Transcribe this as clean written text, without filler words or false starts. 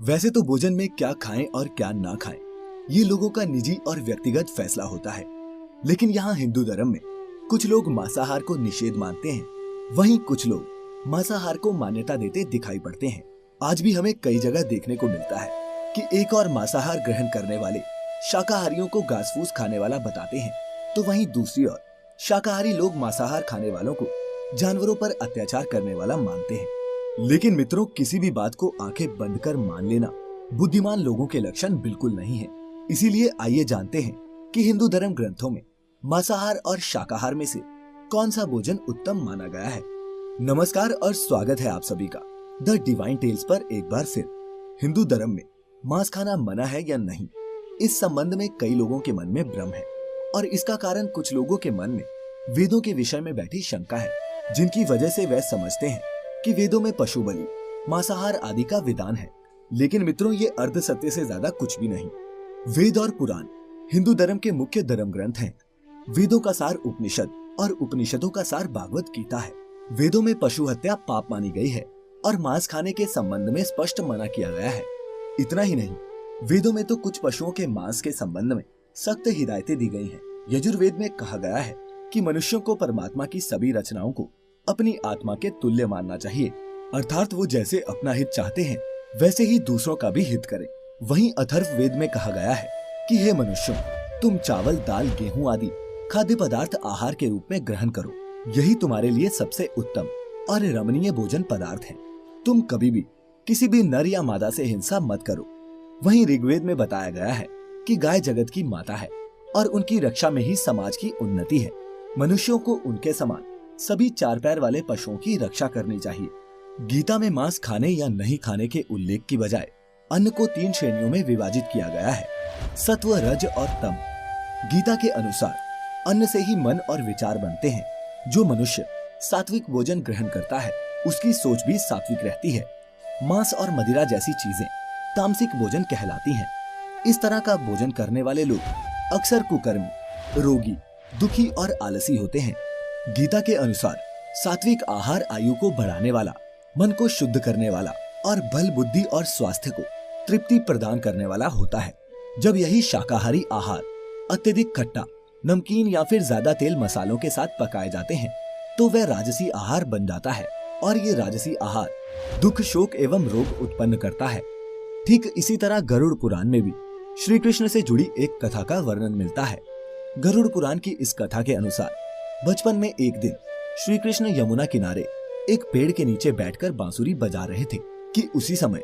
वैसे तो भोजन में क्या खाएं और क्या ना खाएं, ये लोगों का निजी और व्यक्तिगत फैसला होता है। लेकिन यहाँ हिंदू धर्म में कुछ लोग मांसाहार को निषेध मानते हैं, वहीं कुछ लोग मांसाहार को मान्यता देते दिखाई पड़ते हैं। आज भी हमें कई जगह देखने को मिलता है कि एक और मांसाहार ग्रहण करने वाले शाकाहारियों को घास फूस खाने वाला बताते हैं, तो वहीं दूसरी ओर शाकाहारी लोग मांसाहार खाने वालों को जानवरों पर अत्याचार करने वाला मानते हैं। लेकिन मित्रों, किसी भी बात को आंखें बंद कर मान लेना बुद्धिमान लोगों के लक्षण बिल्कुल नहीं है। इसीलिए आइए जानते हैं कि हिंदू धर्म ग्रंथों में मांसाहार और शाकाहार में से कौन सा भोजन उत्तम माना गया है। नमस्कार और स्वागत है आप सभी का द डिवाइन टेल्स पर एक बार फिर। हिंदू धर्म में मांस खाना मना है या नहीं, इस संबंध में कई लोगों के मन में भ्रम है और इसका कारण कुछ लोगों के मन में वेदों के विषय में बैठी शंका है, जिनकी वजह से वे समझते हैं कि वेदों में पशु बलि, मांसाहार आदि का विधान है। लेकिन मित्रों, ये अर्ध सत्य से ज्यादा कुछ भी नहीं। वेद और पुराण हिंदू धर्म के मुख्य धर्म ग्रंथ हैं। वेदों का सार उपनिषद और उपनिषदों का सार भागवत गीता है। वेदों में पशु हत्या पाप मानी गई है और मांस खाने के संबंध में स्पष्ट मना किया गया है। इतना ही नहीं, वेदों में तो कुछ पशुओं के मांस के संबंध में सख्त हिदायतें दी गई हैं। यजुर्वेद में कहा गया है कि मनुष्यों को परमात्मा की सभी रचनाओं को अपनी आत्मा के तुल्य मानना चाहिए, अर्थात वो जैसे अपना हित चाहते हैं वैसे ही दूसरों का भी हित करें। वहीं अथर्ववेद में कहा गया है कि हे मनुष्यों, तुम चावल, दाल, गेहूं आदि खाद्य पदार्थ आहार के रूप में ग्रहण करो। यही तुम्हारे लिए सबसे उत्तम और रमणीय भोजन पदार्थ है। तुम कभी भी किसी भी नर या मादा से हिंसा मत करो। वहीं ऋग्वेद में बताया गया है कि गाय जगत की माता है और उनकी रक्षा में ही समाज की उन्नति है। मनुष्यों को उनके समान सभी चार पैर वाले पशुओं की रक्षा करनी चाहिए। गीता में मांस खाने या नहीं खाने के उल्लेख की बजाय अन्न को 3 श्रेणियों में विभाजित किया गया है, सत्व, रज और तम। गीता के अनुसार अन्न से ही मन और विचार बनते हैं। जो मनुष्य सात्विक भोजन ग्रहण करता है उसकी सोच भी सात्विक रहती है। मांस और मदिरा जैसी चीजें तामसिक भोजन कहलाती हैं। इस तरह का भोजन करने वाले लोग अक्सर कुकर्मी, रोगी, दुखी और आलसी होते हैं। गीता के अनुसार सात्विक आहार आयु को बढ़ाने वाला, मन को शुद्ध करने वाला और बल, बुद्धि और स्वास्थ्य को तृप्ति प्रदान करने वाला होता है। जब यही शाकाहारी आहार अत्यधिक खट्टा, नमकीन या फिर ज्यादा तेल मसालों के साथ पकाए जाते हैं तो वह राजसी आहार बन जाता है और ये राजसी आहार दुख, शोक एवं रोग उत्पन्न करता है। ठीक इसी तरह गरुड़ पुराण में भी श्री कृष्ण से जुड़ी एक कथा का वर्णन मिलता है। गरुड़ पुराण की इस कथा के अनुसार बचपन में एक दिन श्री कृष्ण यमुना किनारे एक पेड़ के नीचे बैठकर बांसुरी बजा रहे थे कि उसी समय